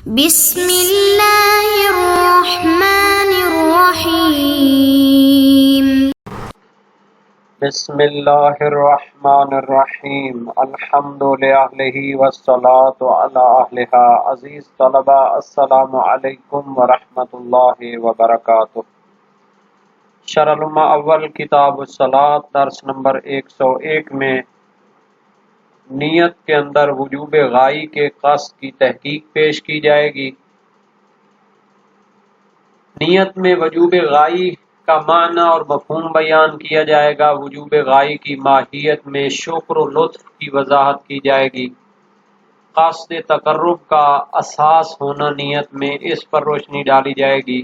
بسم اللہ الرحمن الرحیم بسم اللہ الرحمن الرحیم الحمد للہ والصلاة علی اہلہا۔ عزیز طلبہ، السلام علیکم ورحمۃ اللہ وبرکاتہ۔ شرح الامہ اول کتاب الصلاۃ درس نمبر 101 میں نیت کے اندر وجوب غائی کے قصد کی تحقیق پیش کی جائے گی۔ نیت میں وجوب غائی کا معنی اور مفہوم بیان کیا جائے گا۔ وجوب غائی کی ماہیت میں شکر و لطف کی وضاحت کی جائے گی۔ قصد تقرب کا اساس ہونا نیت میں، اس پر روشنی ڈالی جائے گی،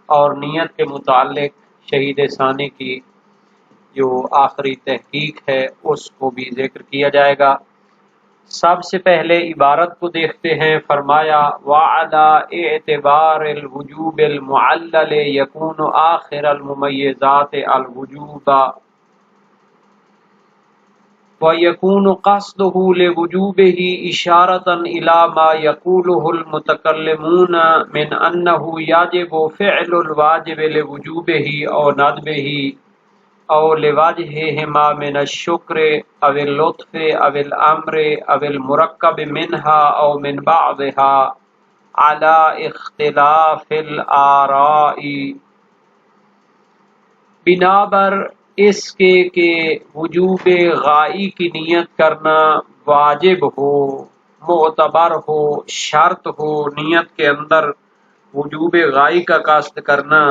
اور نیت کے متعلق شہید ثانی کی جو آخری تحقیق ہے اس کو بھی ذکر کیا جائے گا۔ سب سے پہلے عبارت کو دیکھتے ہیں۔ فرمایا وَعَلَى اعتبار الوجوب المعلل يكون آخر الممیزات الوجوب ويكون قصده لوجوبه إشارة إلى ما يقوله المتكلمون من أنه يجب فعل الواجب لوجوبه أو ندبه او لوجههما من الشکر او اللطف او الامر او المرکب منها او من بعضها على اختلاف الآراء، بنابر اس کے کہ وجوب غائی کی نیت کرنا واجب ہو، معتبر ہو، شرط ہو۔ نیت کے اندر وجوب غائی کا قصد کرنا،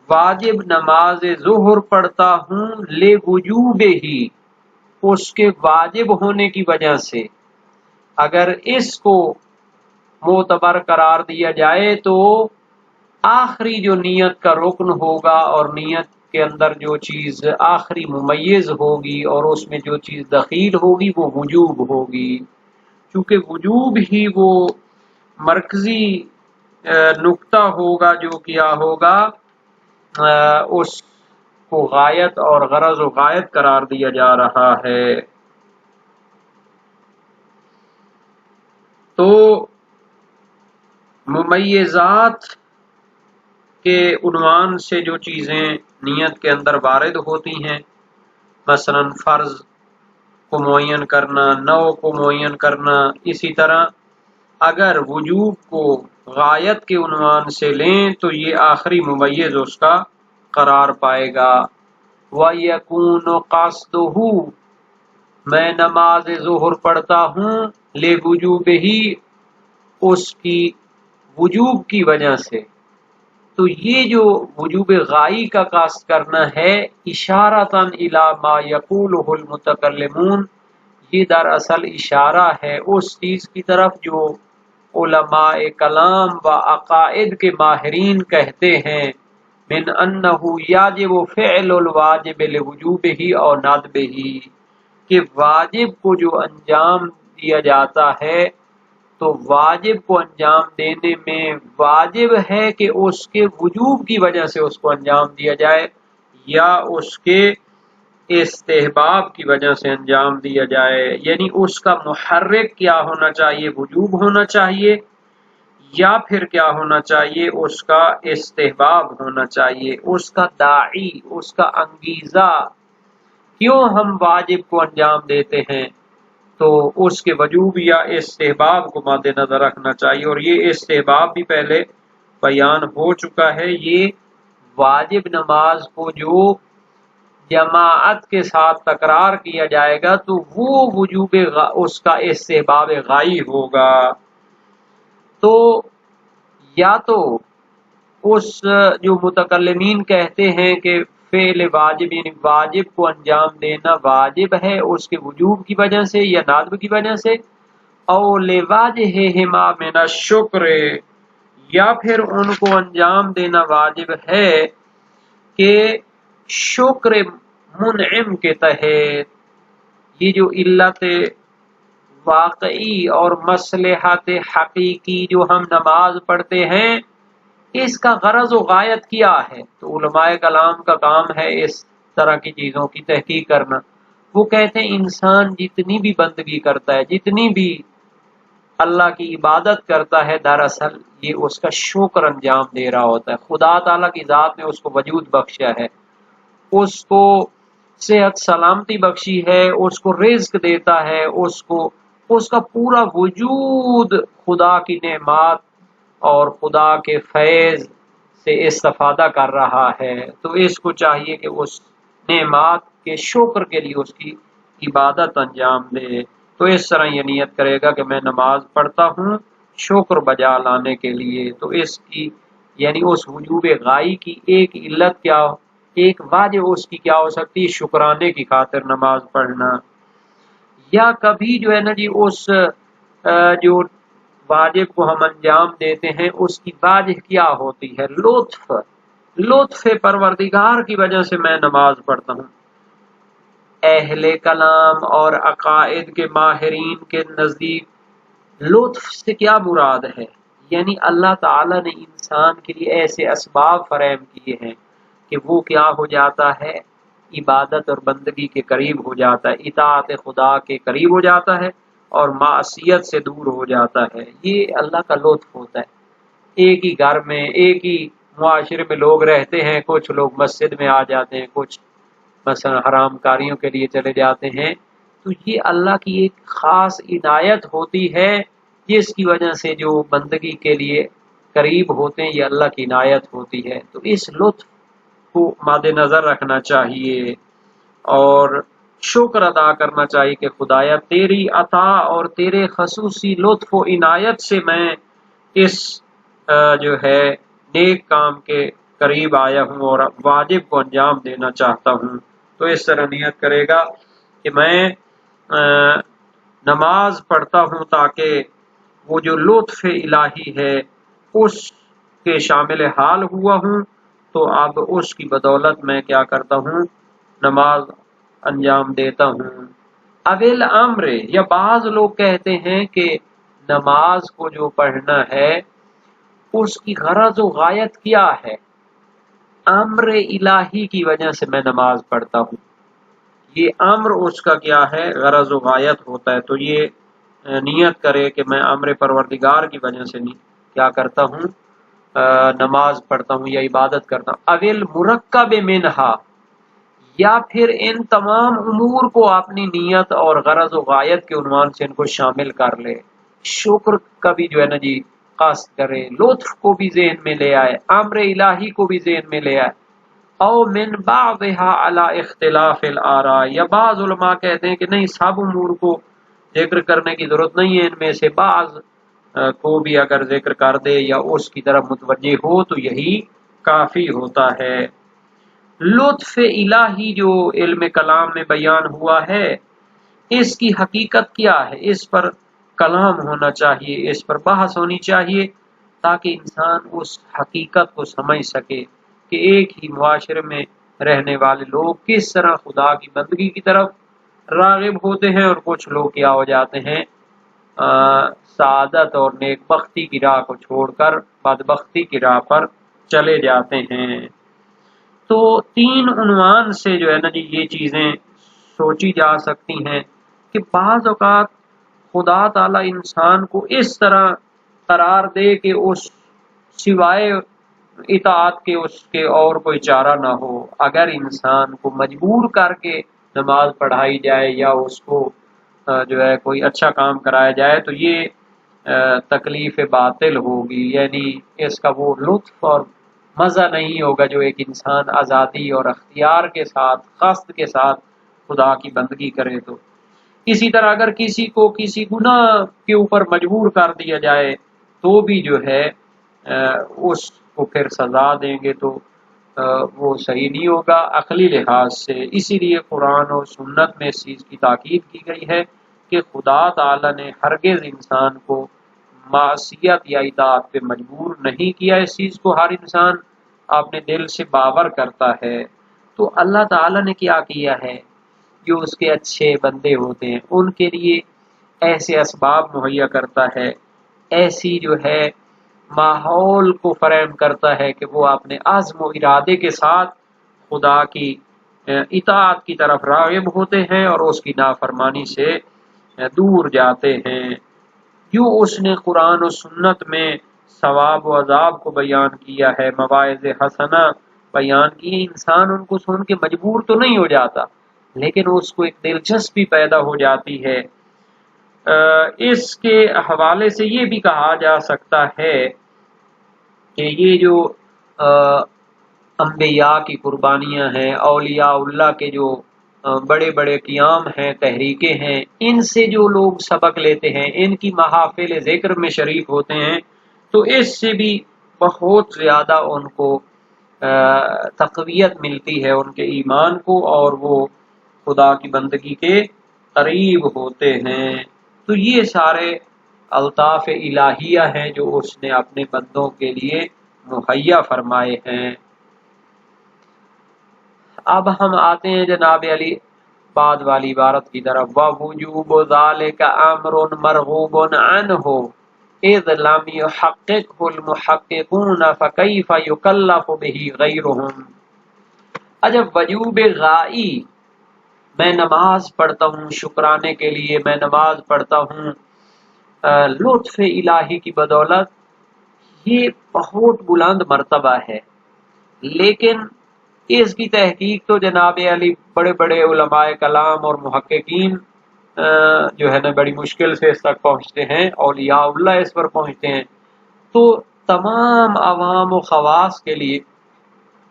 واجب نماز ظہر پڑھتا ہوں لے وجوب ہی، اس کے واجب ہونے کی وجہ سے۔ اگر اس کو معتبر قرار دیا جائے تو آخری جو نیت کا رکن ہوگا اور نیت کے اندر جو چیز آخری ممیز ہوگی اور اس میں جو چیز دخیل ہوگی وہ وجوب ہوگی، چونکہ وجوب ہی وہ مرکزی نقطہ ہوگا جو کیا ہوگا اس کو غایت اور غرض و غایت قرار دیا جا رہا ہے۔ تو ممیزات کے عنوان سے جو چیزیں نیت کے اندر وارد ہوتی ہیں، مثلا فرض کو معین کرنا، نوع کو معین کرنا، اسی طرح اگر وجوب کو غایت کے عنوان سے لیں تو یہ آخری ممیز اس کا قرار پائے گا۔ وَيَكُونُ قَصْدُهُ، میں نماز ظہر پڑھتا ہوں لے وجوب ہی، اس کی وجوب کی وجہ سے۔ تو یہ جو وجوب غائی کا قصد کرنا ہے، اشارتاً الی ما یقولہ المتکلمون، یہ دراصل اشارہ ہے اس چیز کی طرف جو علماء کلام و عقائد کے ماہرین کہتے ہیں، من انہ یجب فعل الواجب لوجوبہ او ندبہ، کہ واجب کو جو انجام دیا جاتا ہے تو واجب کو انجام دینے میں واجب ہے کہ اس کے وجوب کی وجہ سے اس کو انجام دیا جائے یا اس کے استحباب کی وجہ سے انجام دیا جائے، یعنی اس کا محرک کیا ہونا چاہیے، وجوب ہونا چاہیے، یا پھر کیا ہونا چاہیے، اس کا استحباب ہونا چاہیے، اس کا داعی، اس کا انگیزہ۔ کیوں ہم واجب کو انجام دیتے ہیں؟ تو اس کے وجوب یا استحباب کو مد نظر رکھنا چاہیے، اور یہ استحباب بھی پہلے بیان ہو چکا ہے۔ یہ واجب نماز کو جو جماعت کے ساتھ تکرار کیا جائے گا تو وہ وجوب اس کا استحباب غائی ہوگا۔ تو یا تو اس جو متکلمین کہتے ہیں کہ فعل واجب یعنی واجب کو انجام دینا واجب ہے اس کے وجوب کی وجہ سے یا ندب کی وجہ سے، او لواجہہما من الشکر، یا پھر ان کو انجام دینا واجب ہے کہ شکر منعم کے تحت۔ یہ جو علت واقعی اور مصلحت حقیقی جو ہم نماز پڑھتے ہیں، اس کا غرض و غایت کیا ہے؟ تو علماء کلام کا کام ہے اس طرح کی چیزوں کی تحقیق کرنا۔ وہ کہتے ہیں انسان جتنی بھی بندگی کرتا ہے، جتنی بھی اللہ کی عبادت کرتا ہے دراصل یہ اس کا شکر انجام دے رہا ہوتا ہے۔ خدا تعالیٰ کی ذات نے اس کو وجود بخشا ہے، اس کو صحت سلامتی بخشی ہے، اس کو رزق دیتا ہے، اس کا پورا وجود خدا کی نعمات اور خدا کے فیض سے استفادہ کر رہا ہے، تو اس کو چاہیے کہ اس نعمات کے شکر کے لیے اس کی عبادت انجام دے۔ تو اس طرح یہ نیت کرے گا کہ میں نماز پڑھتا ہوں شکر بجا لانے کے لیے، تو اس کی یعنی اس وجوب غائی کی ایک علت کیا، ایک وجہ اس کی کیا ہو سکتی ہے، شکرانے کی خاطر نماز پڑھنا۔ یا کبھی جو ہے نا جی اس جو واجب کو ہم انجام دیتے ہیں اس کی وجہ کیا ہوتی ہے، لطف پروردگار کی وجہ سے میں نماز پڑھتا ہوں۔ اہل کلام اور عقائد کے ماہرین کے نزدیک لطف سے کیا مراد ہے، یعنی اللہ تعالی نے انسان کے لیے ایسے اسباب فراہم کیے ہیں کہ وہ کیا ہو جاتا ہے، عبادت اور بندگی کے قریب ہو جاتا ہے، اطاعت خدا کے قریب ہو جاتا ہے اور معصیت سے دور ہو جاتا ہے۔ یہ اللہ کا لطف ہوتا ہے۔ ایک ہی گھر میں ایک ہی معاشرے میں لوگ رہتے ہیں، کچھ لوگ مسجد میں آ جاتے ہیں، کچھ مثلا حرام کاریوں کے لیے چلے جاتے ہیں، تو یہ اللہ کی ایک خاص عنایت ہوتی ہے جس کی وجہ سے جو بندگی کے لیے قریب ہوتے ہیں، یہ اللہ کی عنایت ہوتی ہے۔ تو اس لطف کو مد نظر رکھنا چاہیے اور شکر ادا کرنا چاہیے کہ خدایا تیری عطا اور تیرے خصوصی لطف و عنایت سے میں اس جو ہے نیک کام کے قریب آیا ہوں اور واجب کو انجام دینا چاہتا ہوں۔ تو اس طرح نیت کرے گا کہ میں نماز پڑھتا ہوں تاکہ وہ جو لطف الہی ہے اس کے شامل حال ہوا ہوں، تو اب اس کی بدولت میں کیا کرتا ہوں، نماز انجام دیتا ہوں۔ اویل امر، یا بعض لوگ کہتے ہیں کہ نماز کو جو پڑھنا ہے اس کی غرض و غایت کیا ہے، امر الہی کی وجہ سے میں نماز پڑھتا ہوں، یہ امر اس کا کیا ہے، غرض و غایت ہوتا ہے۔ تو یہ نیت کرے کہ میں امر پروردگار کی وجہ سے نہیں کیا کرتا ہوں، نماز پڑھتا ہوں یا عبادت کرتا ہوں۔ اویل مرکب منہا، یا پھر ان تمام امور کو اپنی نیت اور غرض و غایت کے عنوان سے ان کو شامل کر لے، شکر کا بھی جو ہے نا جی قصد کرے، لطف کو بھی ذہن میں لے آئے، امر الہی کو بھی ذہن میں لے آئے۔ او من بعضها علی اختلاف الآراء، یا بعض علماء کہتے ہیں کہ نہیں، سب امور کو ذکر کرنے کی ضرورت نہیں ہے، ان میں سے بعض کو بھی اگر ذکر کر دے یا اس کی طرف متوجہ ہو تو یہی کافی ہوتا ہے۔ لطف الہی جو علم کلام میں بیان ہوا ہے، اس کی حقیقت کیا ہے، اس پر کلام ہونا چاہیے، اس پر بحث ہونی چاہیے تاکہ انسان اس حقیقت کو سمجھ سکے کہ ایک ہی معاشرے میں رہنے والے لوگ کس طرح خدا کی بندگی کی طرف راغب ہوتے ہیں اور کچھ لوگ کیا ہو جاتے ہیں، سعادت اور نیک بختی کی راہ کو چھوڑ کر بدبختی کی راہ پر چلے جاتے ہیں۔ تو تین عنوان سے جو ہے نا جی یہ چیزیں سوچی جا سکتی ہیں کہ بعض اوقات خدا تعالی انسان کو اس طرح قرار دے کہ اس سوائے اطاعت کے اس کے اور کوئی چارہ نہ ہو۔ اگر انسان کو مجبور کر کے نماز پڑھائی جائے یا اس کو جو ہے کوئی اچھا کام کرایا جائے تو یہ تکلیف باطل ہوگی، یعنی اس کا وہ لطف اور مزہ نہیں ہوگا جو ایک انسان آزادی اور اختیار کے ساتھ قصد کے ساتھ خدا کی بندگی کرے۔ تو اسی طرح اگر کسی کو کسی گناہ کے اوپر مجبور کر دیا جائے تو بھی جو ہے اس کو پھر سزا دیں گے تو وہ صحیح نہیں ہوگا عقلی لحاظ سے۔ اسی لیے قرآن اور سنت میں اس چیز کی تاکید کی گئی ہے کہ خدا تعالی نے ہرگز انسان کو معصیت یا اطاعت پہ مجبور نہیں کیا، اس چیز کو ہر انسان اپنے دل سے باور کرتا ہے۔ تو اللہ تعالی نے کیا کیا ہے، جو اس کے اچھے بندے ہوتے ہیں ان کے لیے ایسے اسباب مہیا کرتا ہے، ایسی جو ہے ماحول کو فراہم کرتا ہے کہ وہ اپنے عزم و ارادے کے ساتھ خدا کی اطاعت کی طرف راغب ہوتے ہیں اور اس کی نافرمانی سے دور جاتے ہیں۔ کیوں اس نے قرآن و سنت میں ثواب و عذاب کو بیان کیا ہے، مواعظ حسنہ بیان کی، انسان ان کو سن کے مجبور تو نہیں ہو جاتا لیکن اس کو ایک دلچسپی پیدا ہو جاتی ہے۔ اس کے حوالے سے یہ بھی کہا جا سکتا ہے کہ یہ جو انبیاء کی قربانیاں ہیں، اولیاء اللہ کے جو بڑے بڑے قیام ہیں، تحریکیں ہیں، ان سے جو لوگ سبق لیتے ہیں، ان کی محافل ذکر میں شریک ہوتے ہیں، تو اس سے بھی بہت زیادہ ان کو تقویت ملتی ہے ان کے ایمان کو، اور وہ خدا کی بندگی کے قریب ہوتے ہیں۔ تو یہ سارے الطاف الہیہ ہیں جو اس نے اپنے بندوں کے لیے مہیا فرمائے ہیں۔ اب ہم آتے ہیں جناب علی بعد والی عبارت کی طرف، وَوُجُوبُ ذَلِكَ أَمْرٌ مَرْغُوبٌ عَنْهُ إِذْ لَمْ يُحَقِّقْهُ الْمُحَقِّقُونَ فَكَيْفَ يُكَلَّفُ بِهِ غَيْرُهُمْ۔ اجب وجوب غائی، میں نماز پڑھتا ہوں شکرانے کے لیے، میں نماز پڑھتا ہوں لطف الہی کی بدولت، یہ بہت بلند مرتبہ ہے، لیکن اس کی تحقیق تو جناب علی بڑے بڑے علماء کلام اور محققین جو ہے نا بڑی مشکل سے اس تک پہنچتے ہیں، اولیاء اللہ اس پر پہنچتے ہیں۔ تو تمام عوام و خواص کے لیے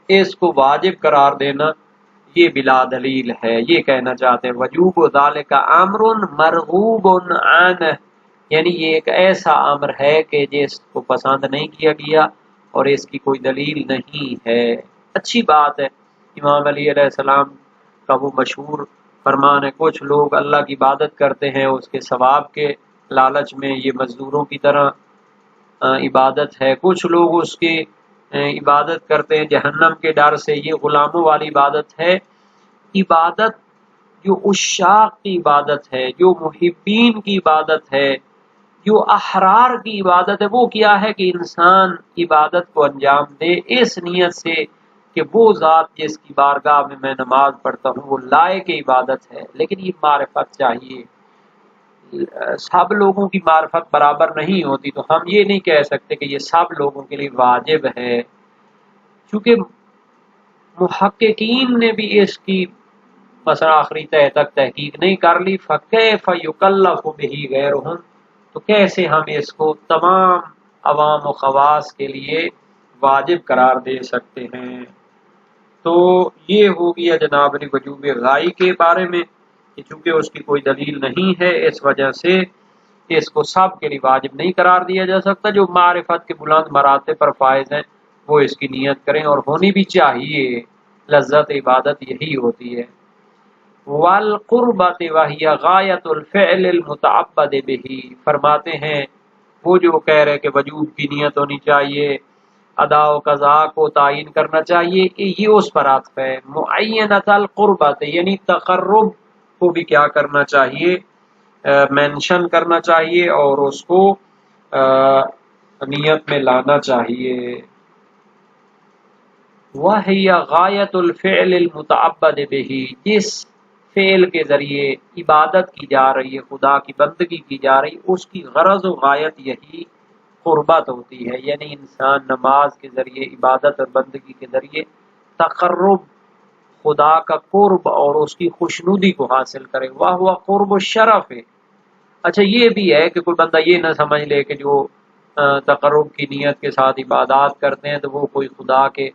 اس کو واجب قرار دینا یہ بلا دلیل ہے۔ یہ کہنا چاہتے ہیں وجوب ذالک امر مرغوب عنہ، یعنی یہ ایک ایسا امر ہے کہ جس کو پسند نہیں کیا گیا اور اس کی کوئی دلیل نہیں ہے۔ اچھی بات ہے، امام علی علیہ السلام کا وہ مشہور فرمان ہے، کچھ لوگ اللہ کی عبادت کرتے ہیں اس کے ثواب کے لالچ میں، یہ مزدوروں کی طرح عبادت ہے، کچھ لوگ اس کی عبادت کرتے ہیں جہنم کے ڈر سے، یہ غلاموں والی عبادت ہے۔ عبادت جو عشاق کی عبادت ہے، جو محبین کی عبادت ہے، جو احرار کی عبادت ہے، وہ کیا ہے کہ انسان عبادت کو انجام دے اس نیت سے کہ وہ ذات جس کی بارگاہ میں نماز پڑھتا ہوں وہ لائق عبادت ہے۔ لیکن یہ معرفت چاہیے، سب لوگوں کی معرفت برابر نہیں ہوتی، تو ہم یہ نہیں کہہ سکتے کہ یہ سب لوگوں کے لیے واجب ہے، چونکہ محققین نے بھی اس کی مثلا آخری تہ تک تحقیق نہیں کر لی، فَكَيْفَ يُكَلَّفُ بِهِ غَيْرُهُمْ، تو کیسے ہم اس کو تمام عوام و خواص کے لیے واجب قرار دے سکتے ہیں۔ تو یہ ہو گیا جناب نے وجوب غائی کے بارے میں کہ چونکہ اس کی کوئی دلیل نہیں ہے اس وجہ سے اس کو سب کے لیے واجب نہیں قرار دیا جا سکتا۔ جو معرفت کے بلند مراتب پر فائز ہیں وہ اس کی نیت کریں، اور ہونی بھی چاہیے، لذت عبادت یہی ہوتی ہے۔ وَالْقُرْبَةِ وَهِيَ غَایَةُ الْفِعْلِ الْمُتَعَبَّدِ بِهِ، فرماتے ہیں وہ جو کہہ رہے کہ وجوب کی نیت ہونی چاہیے، ادا و قضا کو تعین کرنا چاہیے، کہ یہ اس پر عطف ہے۔ معینۃ القربۃ، یعنی تقرب کو بھی کیا کرنا چاہیے، مینشن کرنا چاہیے اور اس کو نیت میں لانا چاہیے۔ وَهِيَ غَایَةُ الْفِعْلِ الْمُتَعَبَّدِ بِهِ، جس فعل کے ذریعے عبادت کی جا رہی ہے، خدا کی بندگی کی جا رہی، اس کی غرض و غایت یہی قربت ہوتی ہے، یعنی انسان نماز کے ذریعے، عبادت اور بندگی کے ذریعے تقرب، خدا کا قرب اور اس کی خوشنودی کو حاصل کرے۔ وَهُوَ قُرْبُ الشَّرَفِ، اچھا یہ بھی ہے کہ کوئی بندہ یہ نہ سمجھ لے کہ جو تقرب کی نیت کے ساتھ عبادات کرتے ہیں تو وہ کوئی خدا کے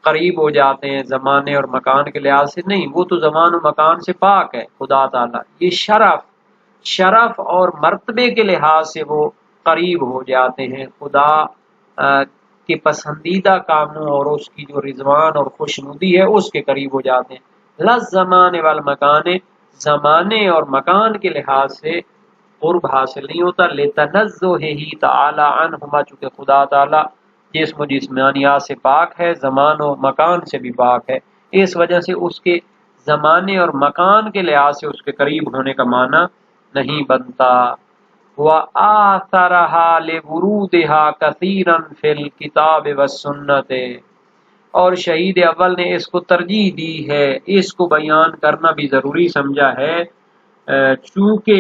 قریب ہو جاتے ہیں زمانے اور مکان کے لحاظ سے، نہیں، وہ تو زمان و مکان سے پاک ہے خدا تعالیٰ۔ یہ شرف اور مرتبے کے لحاظ سے وہ قریب ہو جاتے ہیں خدا کے پسندیدہ کاموں اور اس کی جو رضوان اور خوشنودی ہے اس کے قریب ہو جاتے ہیں۔ لَلزَّمَانِ وَالْمَكَانِ، زمانے اور مکان کے لحاظ سے قرب حاصل نہیں ہوتا، لِتَنَزُّهِهِ تَعَالَى عَنْهُمَا، چونکہ خدا تعالیٰ جسم و جسمانیات سے پاک ہے، زمان و مکان سے بھی پاک ہے، اس وجہ سے اس کے زمانے اور مکان کے لحاظ سے اس کے قریب ہونے کا معنی نہیں بنتا۔ وَآثَرَهَا لِوُرُودِهَا كَثِيرًا فِي الْكِتَابِ وَالسُّنَّةِ، اور شہید اول نے اس کو ترجیح دی ہے، اس کو بیان کرنا بھی ضروری سمجھا ہے، چونکہ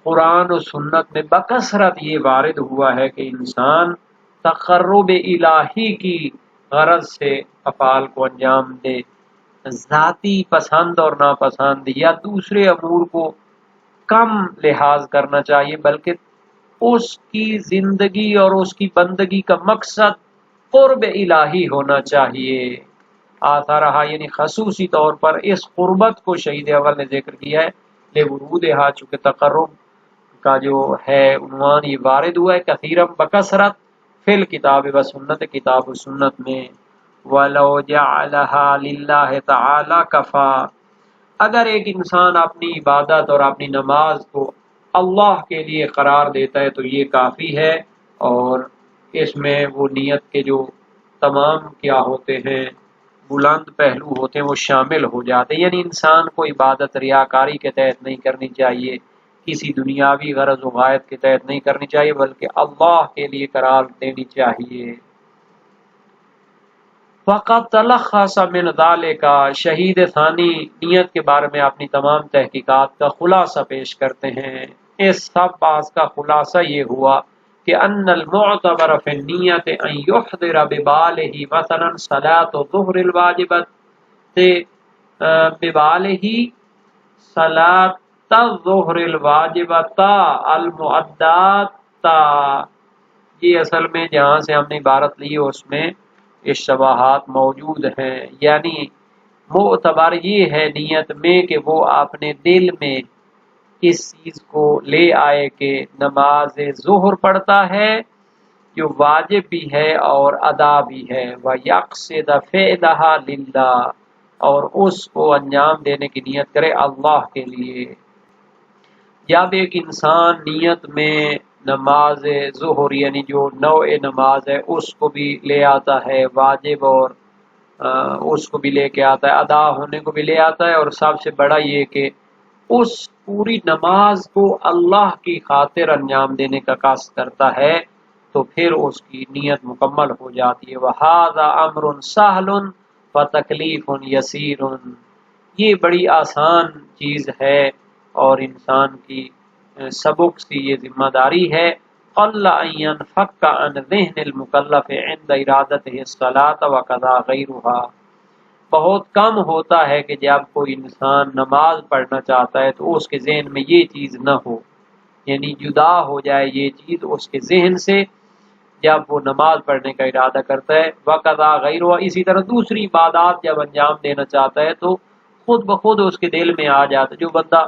قرآن و سنت میں بکثرت یہ وارد ہوا ہے کہ انسان تقرب الہی کی غرض سے افعال کو انجام دے، ذاتی پسند اور ناپسند یا دوسرے امور کو کم لحاظ کرنا چاہیے، بلکہ اس کی زندگی اور اس کی بندگی کا مقصد قرب الہی ہونا چاہیے۔ آتا رہا یعنی خصوصی طور پر اس قربت کو شہید اول نے ذکر کیا ہے، لے ورودہا، چونکہ تقرب کا جو ہے عنوان یہ وارد ہوا ہے کثیرم بکثرت فی الکتاب و سنت، کتاب و سنت میں۔ وَلَوْ جَعَلَهَا لِلَّهِ تَعَالَى كَفَى، اگر ایک انسان اپنی عبادت اور اپنی نماز کو اللہ کے لیے قرار دیتا ہے تو یہ کافی ہے، اور اس میں وہ نیت کے جو تمام کیا ہوتے ہیں بلند پہلو ہوتے ہیں وہ شامل ہو جاتے ہیں، یعنی انسان کو عبادت ریاکاری کے تحت نہیں کرنی چاہیے، کسی دنیاوی غرض و غایت کے تحت نہیں کرنی چاہیے، بلکہ اللہ کے لیے قرار دینی چاہیے۔ فقط تلخص من ذالک، شہید ثانی نیت کے بارے میں اپنی تمام تحقیقات کا خلاصہ پیش کرتے ہیں۔ اس سب بات کا خلاصہ یہ ہوا کہ ان المعتبر فی النیت ان یحضر ببالہ مثلا صلاۃ الظہر الواجبۃ ببالہ صلاۃ الظہر الواجبۃ المؤدات، یہ اصل میں جہاں سے ہم نے عبارت لی اس میں اشتباہات موجود ہیں، یعنی معتبر یہ ہے نیت میں کہ وہ اپنے دل میں اس چیز کو لے آئے کہ نماز ظہر پڑھتا ہے جو واجب بھی ہے اور ادا بھی ہے، وَيَقْصِدَ فِعْلَهَا لِلَّهِ، اور اس کو انجام دینے کی نیت کرے اللہ کے لیے۔ جب ایک انسان نیت میں نماز ظہر یعنی جو نوع نماز ہے اس کو بھی لے آتا ہے، واجب اور اس کو بھی لے کے آتا ہے، ادا ہونے کو بھی لے آتا ہے، اور سب سے بڑا یہ کہ اس پوری نماز کو اللہ کی خاطر انجام دینے کا قصد کرتا ہے، تو پھر اس کی نیت مکمل ہو جاتی ہے۔ وَهَذَا أَمْرٌ سَهْلٌ وَتَكْلِيفٌ يَسِيرٌ، یہ بڑی آسان چیز ہے اور انسان کی سبق سی یہ ذمہ داری ہے۔ قَلَّ أَن يَنْفَكَّ عَنْ ذِهْنِ الْمُكَلَّفِ عِنْدَ إِرَادَتِهِ الصَّلَاةَ وَكَذَا غَيْرُهَا، بہت کم ہوتا ہے کہ جب کوئی انسان نماز پڑھنا چاہتا ہے تو اس کے ذہن میں یہ چیز نہ ہو، یعنی جدا ہو جائے یہ چیز اس کے ذہن سے جب وہ نماز پڑھنے کا ارادہ کرتا ہے۔ وَكَذَا غَيْرُهَا، اسی طرح دوسری عبادات جب انجام دینا چاہتا ہے تو خود بخود اس کے دل میں آ جاتا ہے۔ جو بندہ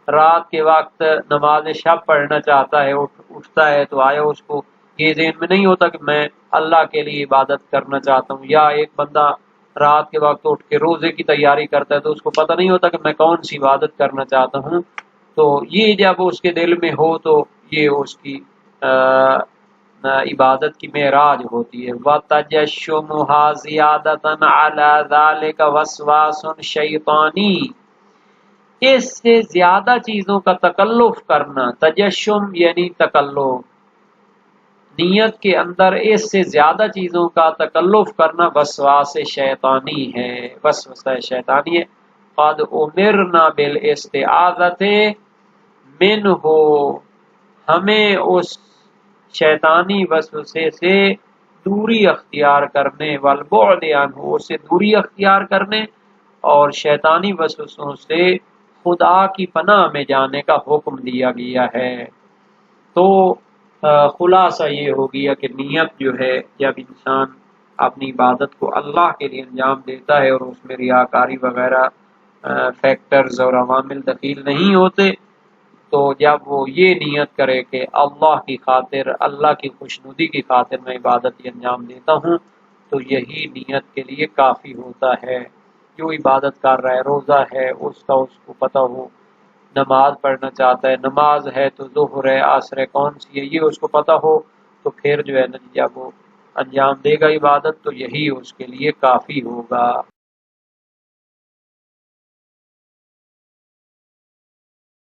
رات کے وقت نماز شب پڑھنا چاہتا ہے، اٹھتا ہے تو آیا اس کو یہ ذہن میں نہیں ہوتا کہ میں اللہ کے لیے عبادت کرنا چاہتا ہوں، یا ایک بندہ رات کے وقت اٹھ کے روزے کی تیاری کرتا ہے تو اس کو پتہ نہیں ہوتا کہ میں کون سی عبادت کرنا چاہتا ہوں، تو یہ جب اس کے دل میں ہو تو یہ اس کی عبادت کی معراج ہوتی ہے۔ وَتَجَشُّمُهَا زِيَادَةً عَلَى ذَلِكَ وَسْوَاسٌ شَيْطَانِي، اس سے زیادہ چیزوں کا تکلف کرنا، تجشم یعنی تکلف، نیت کے اندر اس سے زیادہ چیزوں کا تکلف کرنا وسواس شیطانی ہے، وسوسہ شیطانی ہے۔ قد امرنا بالاستعاذۃ منہ، ہمیں اس شیطانی وسوسے سے دوری اختیار کرنے، والبعد عنہ، اس سے دوری اختیار کرنے اور شیطانی وسوسوں سے خدا کی پناہ میں جانے کا حکم دیا گیا ہے۔ تو خلاصہ یہ ہو گیا کہ نیت جو ہے جب انسان اپنی عبادت کو اللہ کے لیے انجام دیتا ہے اور اس میں ریاکاری وغیرہ فیکٹرز اور عوامل دخیل نہیں ہوتے، تو جب وہ یہ نیت کرے کہ اللہ کی خاطر، اللہ کی خوشنودی کی خاطر میں عبادت انجام دیتا ہوں، تو یہی نیت کے لیے کافی ہوتا ہے۔ جو عبادت کر رہا ہے، روزہ ہے اس کا اس کو پتہ ہو، نماز پڑھنا چاہتا ہے، نماز ہے تو ظہر ہے، عصر ہے، کون سی ہے یہ اس کو پتہ ہو، تو پھر جو ہے نا جب وہ انجام دے گا عبادت تو یہی اس کے لیے کافی ہوگا۔